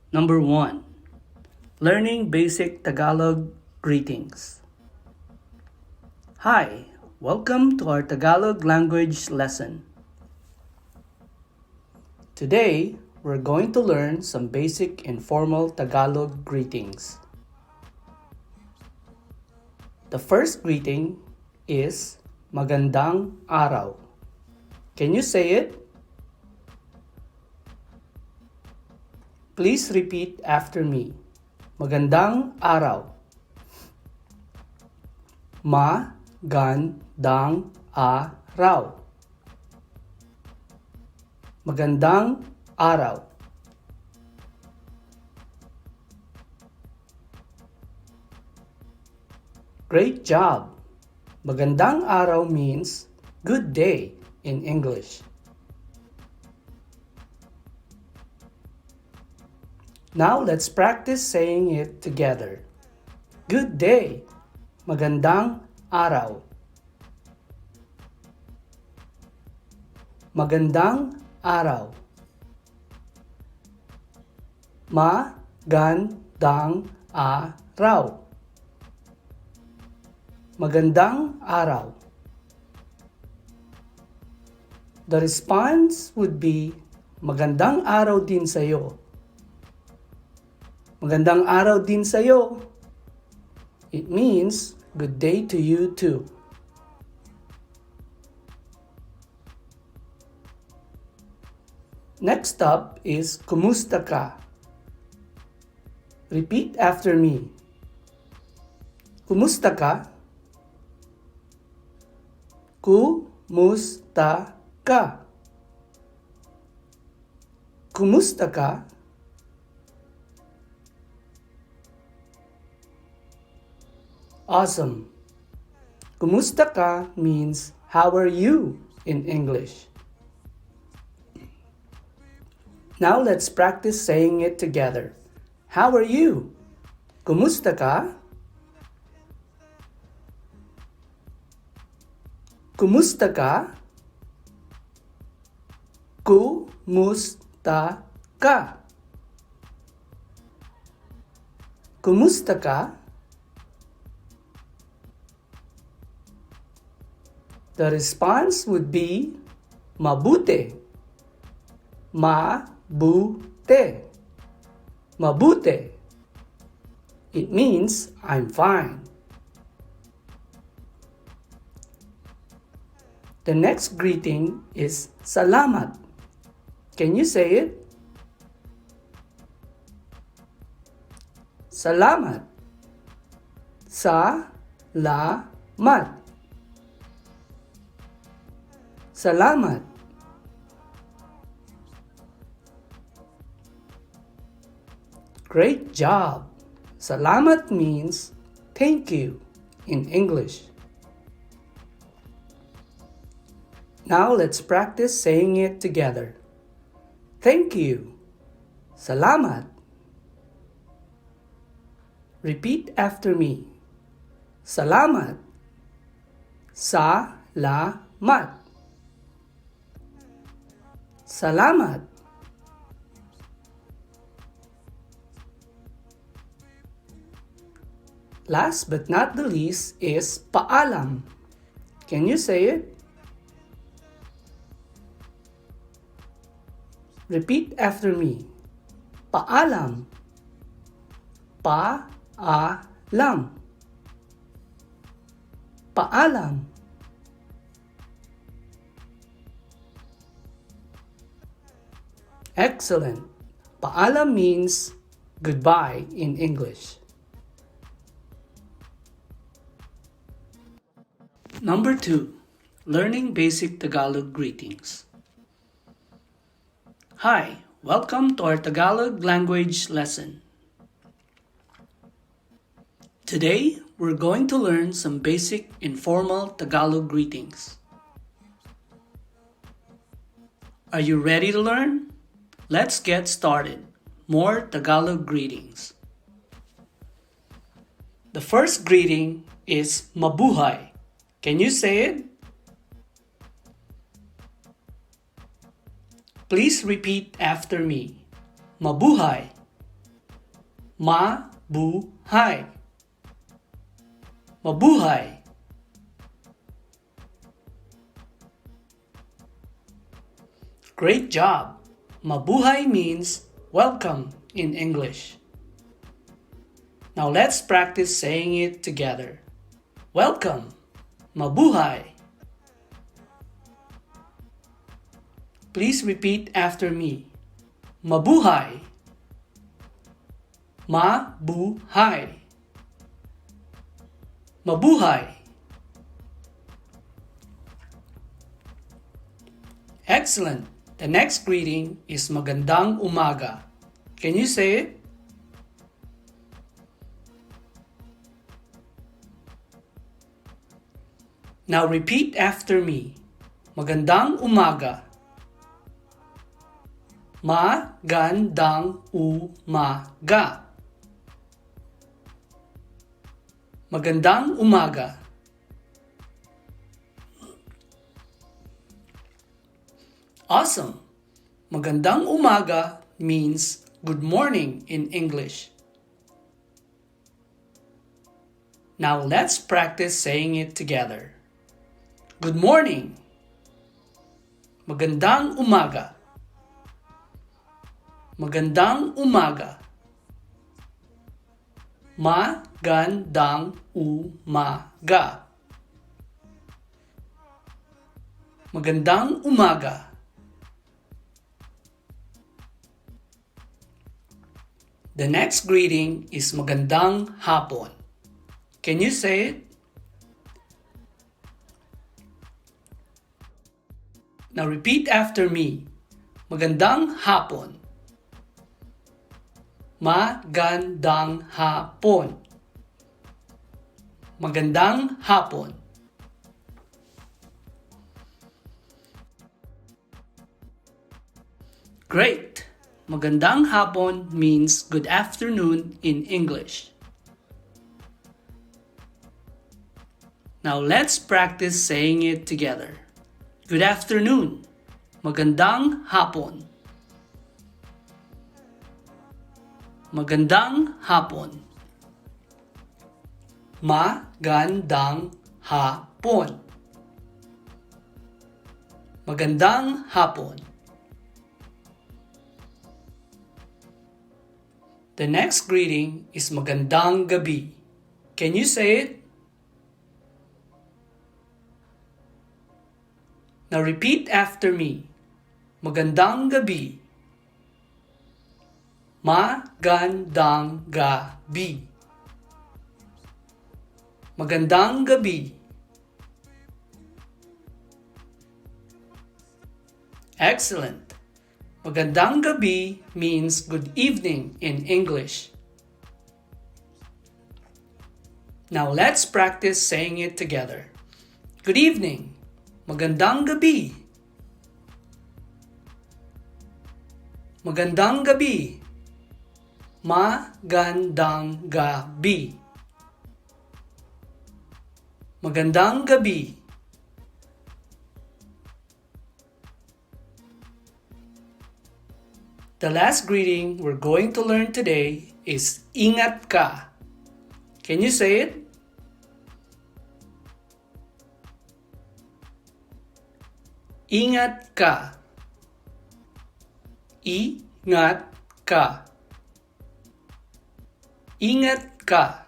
Number 1. Learning basic Tagalog greetings. Hi, welcome to our Tagalog language lesson. Today, we're going to learn some basic informal Tagalog greetings. The first greeting is Magandang araw. Can you say it? Please repeat after me. Magandang araw. Magandang araw. Magandang araw. Great job! Magandang araw means good day in English. Now let's practice saying it together. Good day. Magandang araw. Magandang araw. Magandang araw. Magandang araw. The response would be, Magandang araw din sa'yo. Magandang araw din sa'yo. It means, good day to you too. Next up is Kumusta ka? Repeat after me. Kumusta ka? Kumusta ka? Kumusta ka? Awesome! Kumusta ka means how are you in English. Now let's practice saying it together. How are you? Kumusta ka? Kumusta ka? Kumusta ka? Kumusta ka? The response would be mabuti. Mabuti. Mabuti. It means I'm fine. The next greeting is Salamat. Can you say it? Salamat. Salamat. Salamat. Great job! Salamat means thank you in English. Now let's practice saying it together. Thank you. Salamat. Repeat after me. Salamat. Salamat. Salamat. Last but not the least is Paalam. Can you say it? Repeat after me. Paalam. Paalam. Paalam. Excellent. Paalam means goodbye in English. Number 2. Learning basic Tagalog greetings. Hi, welcome to our Tagalog language lesson. Today, we're going to learn some basic informal Tagalog greetings. Are you ready to learn? Let's get started. More Tagalog greetings. The first greeting is Mabuhay. Can you say it? Please repeat after me. Mabuhay. Mabuhay. Mabuhay. Great job! Mabuhay means welcome in English. Now let's practice saying it together. Welcome. Mabuhay. Please repeat after me. Mabuhay. Mabuhay. Mabuhay. Excellent. The next greeting is Magandang umaga. Can you say it? Now repeat after me. Magandang umaga. Magandang umaga. Magandang umaga. Awesome! Magandang umaga means good morning in English. Now let's practice saying it together. Good morning. Magandang umaga. Magandang umaga. Magandang umaga. Magandang umaga. The next greeting is Magandang hapon. Can you say it? Now repeat after me. Magandang hapon. Magandang hapon. Magandang hapon. Great! Magandang hapon means good afternoon in English. Now let's practice saying it together. Good afternoon. Magandang hapon. Magandang hapon. Magandang hapon. Magandang hapon. The next greeting is Magandang gabi. Can you say it? Now repeat after me. Magandang gabi. Magandang gabi. Magandang gabi. Excellent! Magandang gabi means good evening in English. Now let's practice saying it together. Good evening. Magandang gabi. Magandang gabi. Magandang gabi. Magandang gabi. The last greeting we're going to learn today is Ingat ka. Can you say it? Ingat ka. Ingat ka. Ingat ka.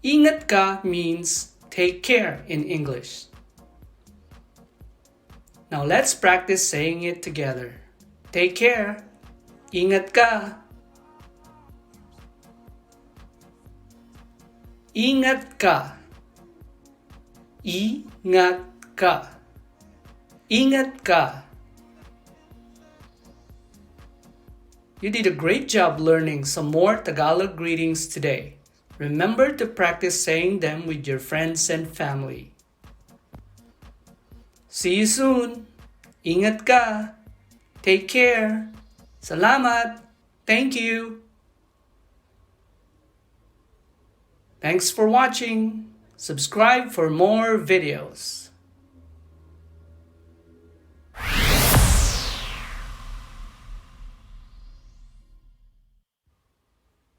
Ingat ka means take care in English. Now let's practice saying it together. Take care. Ingat ka. Ingat ka. Ingat ka. Ingat ka. You did a great job learning some more Tagalog greetings today. Remember to practice saying them with your friends and family. See you soon. Ingat ka. Take care. Salamat. Thank you. Thanks for watching. Subscribe for more videos.